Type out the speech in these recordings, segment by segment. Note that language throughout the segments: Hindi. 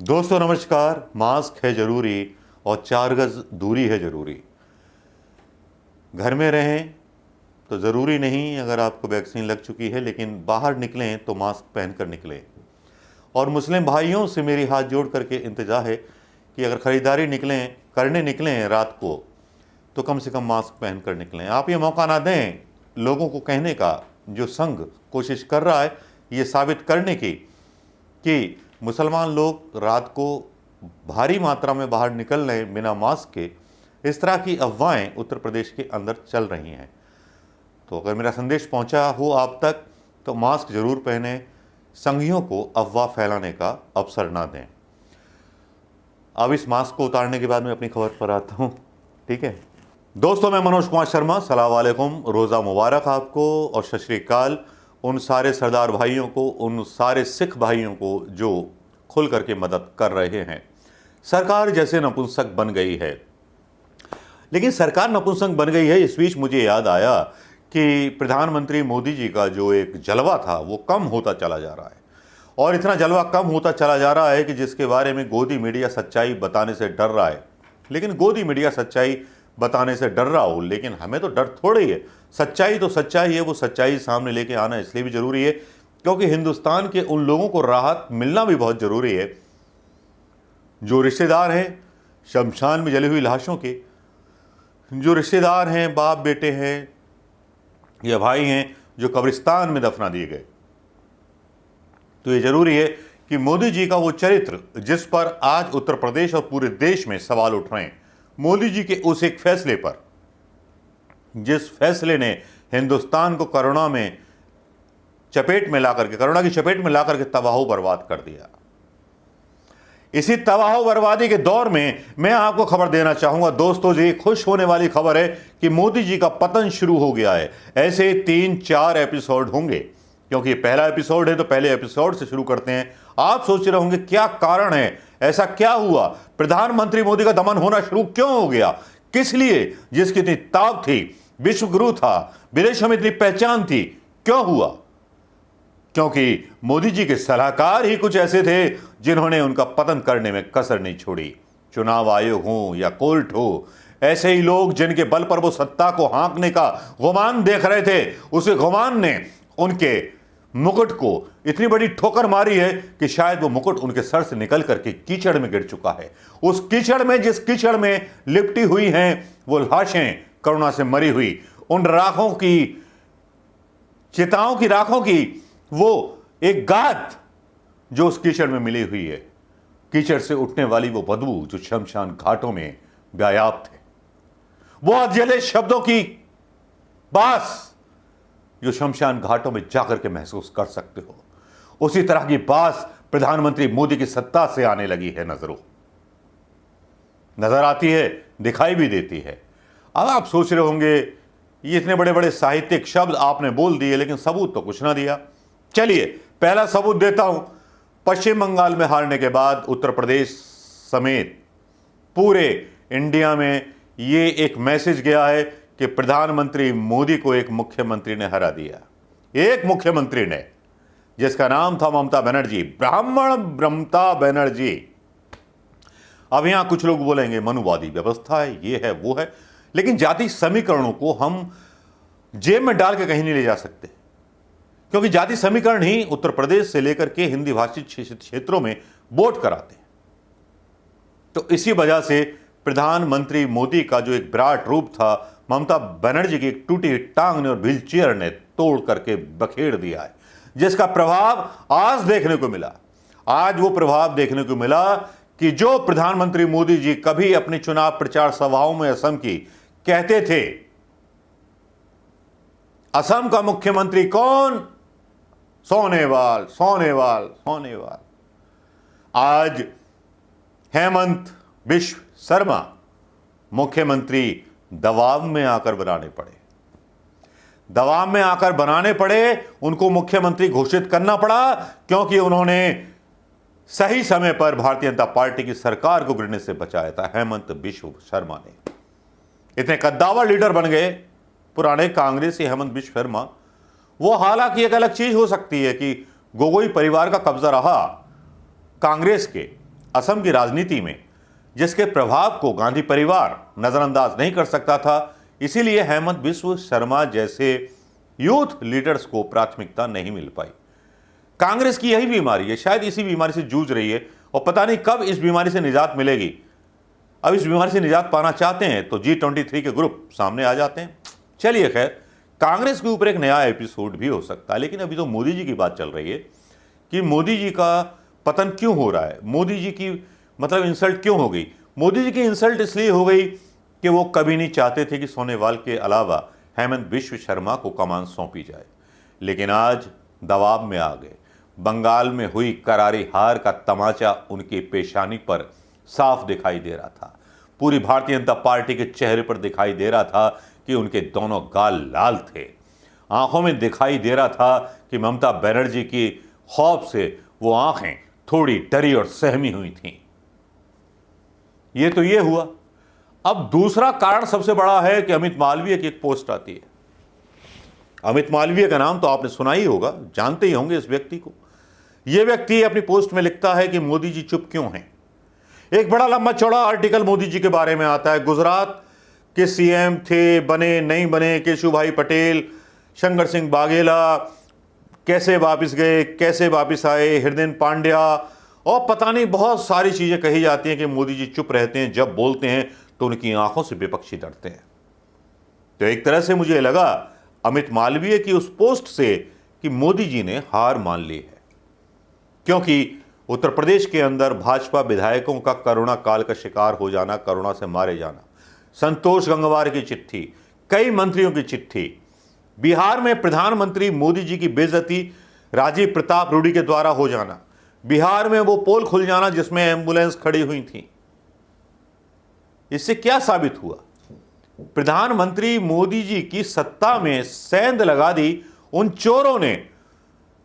दोस्तों नमस्कार। मास्क है ज़रूरी और 4 गज दूरी है ज़रूरी। घर में रहें तो ज़रूरी नहीं अगर आपको वैक्सीन लग चुकी है, लेकिन बाहर निकलें तो मास्क पहन कर निकलें। और मुस्लिम भाइयों से मेरी हाथ जोड़ करके इंतजा है कि अगर ख़रीदारी करने निकलें रात को तो कम से कम मास्क पहन कर निकलें। आप ये मौका ना दें लोगों को कहने का, जो संघ कोशिश कर रहा है ये साबित करने की कि मुसलमान लोग रात को भारी मात्रा में बाहर निकल रहे हैं बिना मास्क के। इस तरह की अफवाहें उत्तर प्रदेश के अंदर चल रही हैं। तो अगर मेरा संदेश पहुंचा हो आप तक तो मास्क ज़रूर पहने, संघियों को अफवाह फैलाने का अवसर ना दें। अब इस मास्क को उतारने के बाद मैं अपनी खबर पर आता हूँ, ठीक है दोस्तों। मैं मनोज कुमार शर्मा, अस्सलाम वालेकुम, रोज़ा मुबारक आपको और सत श्री अकाल उन सारे सरदार भाइयों को, उन सारे सिख भाइयों को जो खुल करके मदद कर रहे हैं। सरकार जैसे नपुंसक बन गई है, लेकिन सरकार नपुंसक बन गई है। इस बीच मुझे याद आया कि प्रधानमंत्री मोदी जी का जो एक जलवा था वो कम होता चला जा रहा है। और इतना जलवा कम होता चला जा रहा है कि जिसके बारे में गोदी मीडिया सच्चाई बताने से डर रहा है। लेकिन गोदी मीडिया सच्चाई बताने से डर रहा हो, लेकिन हमें तो डर थोड़ा ही है। सच्चाई तो सच्चाई है, वो सच्चाई सामने लेके आना इसलिए भी ज़रूरी है क्योंकि हिंदुस्तान के उन लोगों को राहत मिलना भी बहुत ज़रूरी है जो रिश्तेदार हैं शमशान में जली हुई लाशों के, जो रिश्तेदार हैं, बाप बेटे हैं या भाई हैं जो कब्रिस्तान में दफना दिए गए। तो ये ज़रूरी है कि मोदी जी का वो चरित्र जिस पर आज उत्तर प्रदेश और पूरे देश में सवाल उठ रहे हैं, मोदी जी के उस एक फैसले पर जिस फैसले ने हिंदुस्तान को कोरोना की चपेट में ला करके तबाह बर्बाद कर दिया। इसी तबाह बर्बादी के दौर में मैं आपको खबर देना चाहूंगा दोस्तों जी, खुश होने वाली खबर है कि मोदी जी का पतन शुरू हो गया है। ऐसे 3-4 एपिसोड होंगे, क्योंकि ये पहला एपिसोड है तो पहले एपिसोड से शुरू करते हैं। आप सोच रहे होंगे क्या कारण है, ऐसा क्या हुआ, प्रधानमंत्री मोदी का दमन होना शुरू क्यों हो गया, किस लिए, जिसकी इतनी ताकत थी, विश्व गुरु था, विदेशों में इतनी पहचान थी, क्यों हुआ? क्योंकि मोदी जी के सलाहकार ही कुछ ऐसे थे जिन्होंने उनका पतन करने में कसर नहीं छोड़ी। चुनाव आयोग हो या कोर्ट हो, ऐसे ही लोग जिनके बल पर वो सत्ता को हाँकने का गुमान देख रहे थे, उस गुमान ने उनके मुकुट को इतनी बड़ी ठोकर मारी है कि शायद वो मुकुट उनके सर से निकल करके कीचड़ में गिर चुका है। उस कीचड़ में, जिस कीचड़ में लिपटी हुई हैं वो लाशें करुणा से मरी हुई, उन राखों की, चिताओं की राखों की वो एक गाद जो उस कीचड़ में मिली हुई है, कीचड़ से उठने वाली वो बदबू जो शमशान घाटों में व्यायाप थे, वो अजले शब्दों की बास जो शमशान घाटों में जाकर के महसूस कर सकते हो, उसी तरह की बास प्रधानमंत्री मोदी की सत्ता से आने लगी है। नजर आती है, दिखाई भी देती है। अब आप सोच रहे होंगे ये इतने बड़े बड़े साहित्यिक शब्द आपने बोल दिए, लेकिन सबूत तो कुछ ना दिया। चलिए पहला सबूत देता हूं। पश्चिम बंगाल में हारने के बाद उत्तर प्रदेश समेत पूरे इंडिया में ये एक मैसेज गया है कि प्रधानमंत्री मोदी को एक मुख्यमंत्री ने हरा दिया। एक मुख्यमंत्री ने, जिसका नाम था ममता बनर्जी, ब्राह्मण ममता बनर्जी। अब यहां कुछ लोग बोलेंगे मनुवादी व्यवस्था है, ये है वो है, लेकिन जाति समीकरणों को हम जेब में डाल के कहीं नहीं ले जा सकते, क्योंकि जाति समीकरण ही उत्तर प्रदेश से लेकर के हिंदी भाषी क्षेत्रों में वोट कराते हैं। तो इसी वजह से प्रधानमंत्री मोदी का जो एक विराट रूप था, ममता बनर्जी की एक टूटी टांग ने और व्हील चेयर ने तोड़ करके बखेड़ दिया है, जिसका प्रभाव आज देखने को मिला। आज वो प्रभाव देखने को मिला कि जो प्रधानमंत्री मोदी जी कभी अपनी चुनाव प्रचार सभाओं में असम की कहते थे, असम का मुख्यमंत्री कौन? सोनेवाल, सोनेवाल, सोनेवाल। आज हेमंत बिश्व शर्मा मुख्यमंत्री दबाव में आकर बनाने पड़े, उनको मुख्यमंत्री घोषित करना पड़ा, क्योंकि उन्होंने सही समय पर भारतीय जनता पार्टी की सरकार को गिरने से बचाया था। हेमंत बिश्व शर्मा ने इतने कद्दावर लीडर बन गए, पुराने कांग्रेसी हेमंत बिश्व शर्मा। वो हालांकि एक अलग चीज हो सकती है कि गोगोई परिवार का कब्जा रहा कांग्रेस के असम की राजनीति में, जिसके प्रभाव को गांधी परिवार नजरअंदाज नहीं कर सकता था। इसीलिए हेमंत बिस्व शर्मा जैसे यूथ लीडर्स को प्राथमिकता नहीं मिल पाई। कांग्रेस की यही बीमारी है, शायद इसी बीमारी से जूझ रही है और पता नहीं कब इस बीमारी से निजात मिलेगी। अब इस बीमारी से निजात पाना चाहते हैं तो G23 के ग्रुप सामने आ जाते हैं। चलिए खैर, कांग्रेस के ऊपर एक नया एपिसोड भी हो सकता है, लेकिन अभी तो मोदी जी की बात चल रही है कि मोदी जी का पतन क्यों हो रहा है, मोदी जी की मतलब इंसल्ट क्यों हो गई। मोदी जी की इंसल्ट इसलिए हो गई कि वो कभी नहीं चाहते थे कि सोनेवाल के अलावा हेमंत बिस्व शर्मा को कमान सौंपी जाए, लेकिन आज दबाव में आ गए। बंगाल में हुई करारी हार का तमाचा उनकी पेशानी पर साफ दिखाई दे रहा था। पूरी भारतीय जनता पार्टी के चेहरे पर दिखाई दे रहा था कि उनके दोनों गाल लाल थे। आंखों में दिखाई दे रहा था कि ममता बनर्जी की खौफ से वो आंखें थोड़ी डरी और सहमी हुई थीं। ये तो ये हुआ। अब दूसरा कारण सबसे बड़ा है कि अमित मालवीय की एक पोस्ट आती है। अमित मालवीय का नाम तो आपने सुना ही होगा, जानते ही होंगे इस व्यक्ति को। यह व्यक्ति अपनी पोस्ट में लिखता है कि मोदी जी चुप क्यों हैं। एक बड़ा लंबा चौड़ा आर्टिकल मोदी जी के बारे में आता है। गुजरात के सीएम थे, बने नहीं बने, केशुभाई पटेल, शंकर सिंह बाघेला कैसे वापस गए, कैसे वापस आए, हृदय पांड्या, और पता नहीं बहुत सारी चीजें कही जाती हैं कि मोदी जी चुप रहते हैं, जब बोलते हैं तो उनकी आंखों से विपक्षी डरते हैं। तो एक तरह से मुझे लगा अमित मालवीय की उस पोस्ट से कि मोदी जी ने हार मान ली है, क्योंकि उत्तर प्रदेश के अंदर भाजपा विधायकों का कोरोना काल का शिकार हो जाना, कोरोना से मारे जाना, संतोष गंगवार की चिट्ठी, कई मंत्रियों की चिट्ठी, बिहार में प्रधानमंत्री मोदी जी की बेइज्जती राजीव प्रताप रूडी के द्वारा हो जाना, बिहार में वो पोल खुल जाना जिसमें एम्बुलेंस खड़ी हुई थी। इससे क्या साबित हुआ? प्रधानमंत्री मोदी जी की सत्ता में सेंध लगा दी उन चोरों ने,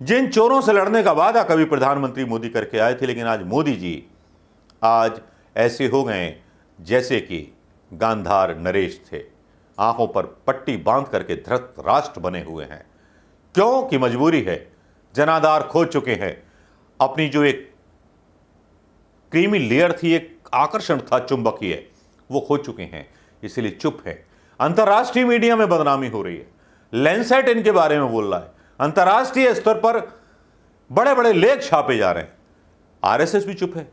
जिन चोरों से लड़ने का वादा कभी प्रधानमंत्री मोदी करके आए थे। लेकिन आज मोदी जी आज ऐसे हो गए जैसे कि गांधार नरेश थे, आंखों पर पट्टी बांध करके धृतराष्ट्र बने हुए हैं। क्यों? कि मजबूरी है, जनाधार खो चुके हैं, अपनी जो एक क्रीमी लेयर थी, एक आकर्षण था चुंबकीय, वो खो चुके हैं, इसलिए चुप है। अंतर्राष्ट्रीय मीडिया में बदनामी हो रही है, लैंसेट इनके बारे में बोल रहा है, अंतर्राष्ट्रीय स्तर पर बड़े बड़े लेख छापे जा रहे हैं। आरएसएस भी चुप है,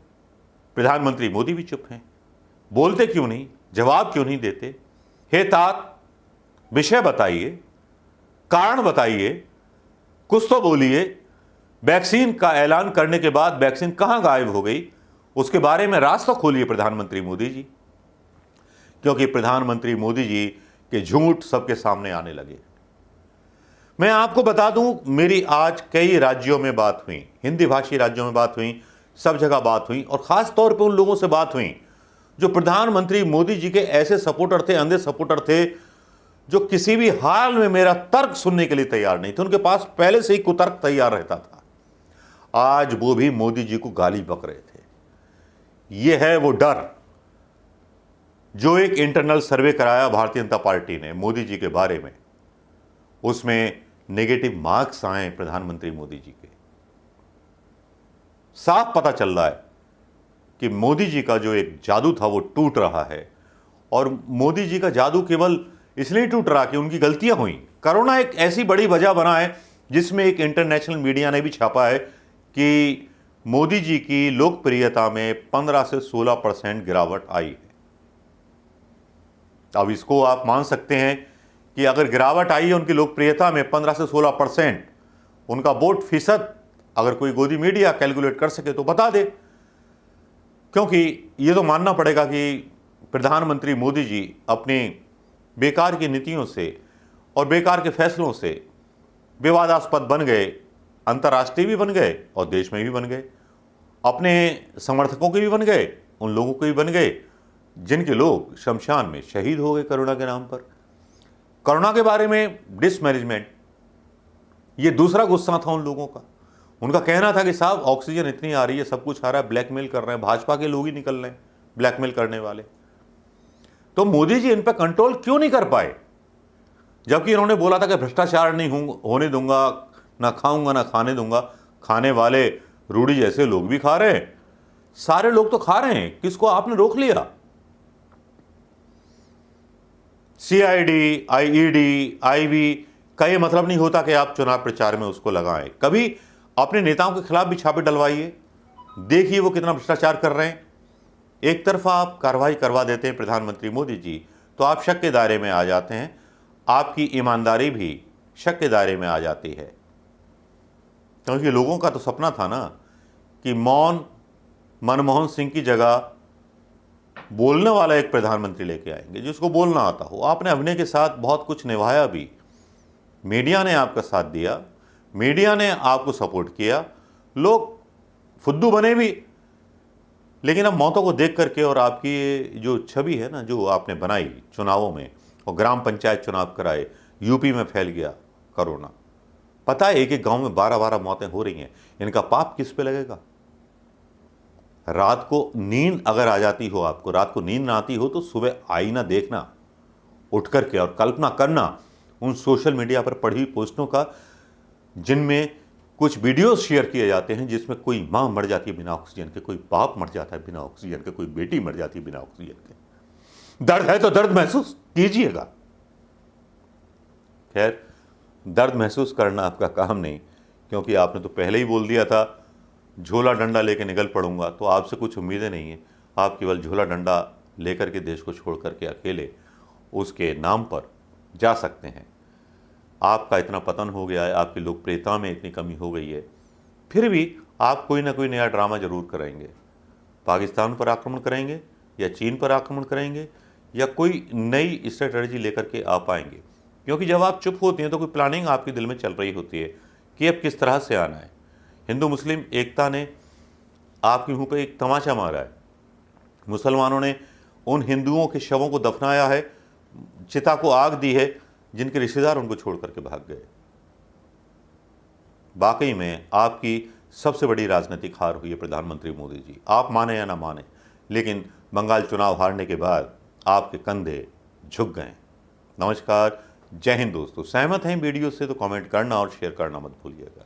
प्रधानमंत्री मोदी भी चुप हैं। बोलते क्यों नहीं, जवाब क्यों नहीं देते? हे तात, विषय बताइए, कारण बताइए, कुछ तो बोलिए। वैक्सीन का ऐलान करने के बाद वैक्सीन कहां गायब हो गई, उसके बारे में राज तो खोलिए प्रधानमंत्री मोदी जी, क्योंकि प्रधानमंत्री मोदी जी के झूठ सबके सामने आने लगे। मैं आपको बता दूं, मेरी आज कई राज्यों में बात हुई, हिंदी भाषी राज्यों में बात हुई, सब जगह बात हुई, और खास तौर पे उन लोगों से बात हुई जो प्रधानमंत्री मोदी जी के ऐसे सपोर्टर थे, अंधे सपोर्टर थे, जो किसी भी हाल में मेरा तर्क सुनने के लिए तैयार नहीं थे। उनके पास पहले से ही कुतर्क तैयार रहता था। आज वो भी मोदी जी को गाली बक रहे थे। यह है वो डर जो एक इंटरनल सर्वे कराया भारतीय जनता पार्टी ने मोदी जी के बारे में, उसमें नेगेटिव मार्क्स आए प्रधानमंत्री मोदी जी के। साफ पता चल रहा है कि मोदी जी का जो एक जादू था वो टूट रहा है, और मोदी जी का जादू केवल इसलिए टूट रहा कि उनकी गलतियां हुई। कोरोना एक ऐसी बड़ी वजह बना है जिसमें एक इंटरनेशनल मीडिया ने भी छापा है कि मोदी जी की लोकप्रियता में 15 से 16% गिरावट आई है। अब इसको आप मान सकते हैं कि अगर गिरावट आई है उनकी लोकप्रियता में 15 से 16%, उनका वोट फीसद अगर कोई गोदी मीडिया कैलकुलेट कर सके तो बता दे, क्योंकि ये तो मानना पड़ेगा कि प्रधानमंत्री मोदी जी अपनी बेकार की नीतियों से और बेकार के फैसलों से विवादास्पद बन गए, अंतर्राष्ट्रीय भी बन गए और देश में भी बन गए, अपने समर्थकों के भी बन गए, उन लोगों के भी बन गए जिनके लोग शमशान में शहीद हो गए कोरोना के नाम पर। कोरोना के बारे में डिसमैनेजमेंट, ये दूसरा गुस्सा था उन लोगों का। उनका कहना था कि साहब ऑक्सीजन इतनी आ रही है, सब कुछ आ रहा है, ब्लैकमेल कर रहे हैं, भाजपा के लोग ही निकल रहे हैं ब्लैकमेल करने वाले। तो मोदी जी इन पर कंट्रोल क्यों नहीं कर पाए, जबकि इन्होंने बोला था कि भ्रष्टाचार नहीं होने दूंगा, ना खाऊंगा ना खाने दूंगा। खाने वाले रूडी जैसे लोग भी खा रहे हैं, सारे लोग तो खा रहे हैं, किसको आपने रोक लिया? CID, IED, IB का ये मतलब नहीं होता कि आप चुनाव प्रचार में उसको लगाएं। कभी अपने नेताओं के खिलाफ भी छापे डलवाइए, देखिए वो कितना भ्रष्टाचार कर रहे हैं। एक तरफा आप कार्रवाई करवा देते हैं प्रधानमंत्री मोदी जी, तो आप शक के दायरे में आ जाते हैं, आपकी ईमानदारी भी शक के दायरे में आ जाती है। क्योंकि लोगों का तो सपना था ना कि मनमोहन सिंह की जगह बोलने वाला एक प्रधानमंत्री लेके आएंगे, जिसको बोलना आता हो। आपने अभिनय के साथ बहुत कुछ निभाया भी, मीडिया ने आपका साथ दिया, मीडिया ने आपको सपोर्ट किया, लोग फुद्दू बने भी, लेकिन अब मौतों को देख करके और आपकी जो छवि है ना जो आपने बनाई चुनावों में, और ग्राम पंचायत चुनाव कराए, यूपी में फैल गया कोरोना, पता है एक एक गांव में 12-12 मौतें हो रही हैं। इनका पाप किस पे लगेगा? रात को नींद अगर आ जाती हो, आपको रात को नींद ना आती हो, तो सुबह आईना देखना उठ करके और कल्पना करना उन सोशल मीडिया पर पड़ी पोस्टों का, जिनमें कुछ वीडियोस शेयर किए जाते हैं जिसमें कोई मां मर जाती है बिना ऑक्सीजन के, कोई बाप मर जाता है बिना ऑक्सीजन के, कोई बेटी मर जाती है बिना ऑक्सीजन के। दर्द है तो दर्द महसूस कीजिएगा। खैर, दर्द महसूस करना आपका काम नहीं, क्योंकि आपने तो पहले ही बोल दिया था झोला डंडा लेके निकल पड़ूंगा, तो आपसे कुछ उम्मीदें नहीं है। आप केवल झोला डंडा लेकर के देश को छोड़ करके अकेले उसके नाम पर जा सकते हैं। आपका इतना पतन हो गया है, आपकी लोकप्रियता में इतनी कमी हो गई है, फिर भी आप कोई ना कोई नया ड्रामा जरूर कराएंगे। पाकिस्तान पर आक्रमण करेंगे, या चीन पर आक्रमण करेंगे, या कोई नई स्ट्रेटजी लेकर के आ पाएंगे। क्योंकि जब आप चुप होती हैं तो कोई प्लानिंग आपके दिल में चल रही होती है कि अब किस तरह से आना है। हिंदू मुस्लिम एकता ने आपके मुंह पे एक तमाचा मारा है। मुसलमानों ने उन हिंदुओं के शवों को दफनाया है, चिता को आग दी है, जिनके रिश्तेदार उनको छोड़ करके भाग गए। वाकई में आपकी सबसे बड़ी राजनीतिक हार हुई है प्रधानमंत्री मोदी जी। आप माने या ना माने, लेकिन बंगाल चुनाव हारने के बाद आपके कंधे झुक गए। नमस्कार, जय हिंद दोस्तों। सहमत हैं वीडियो से तो कमेंट करना और शेयर करना मत भूलिएगा।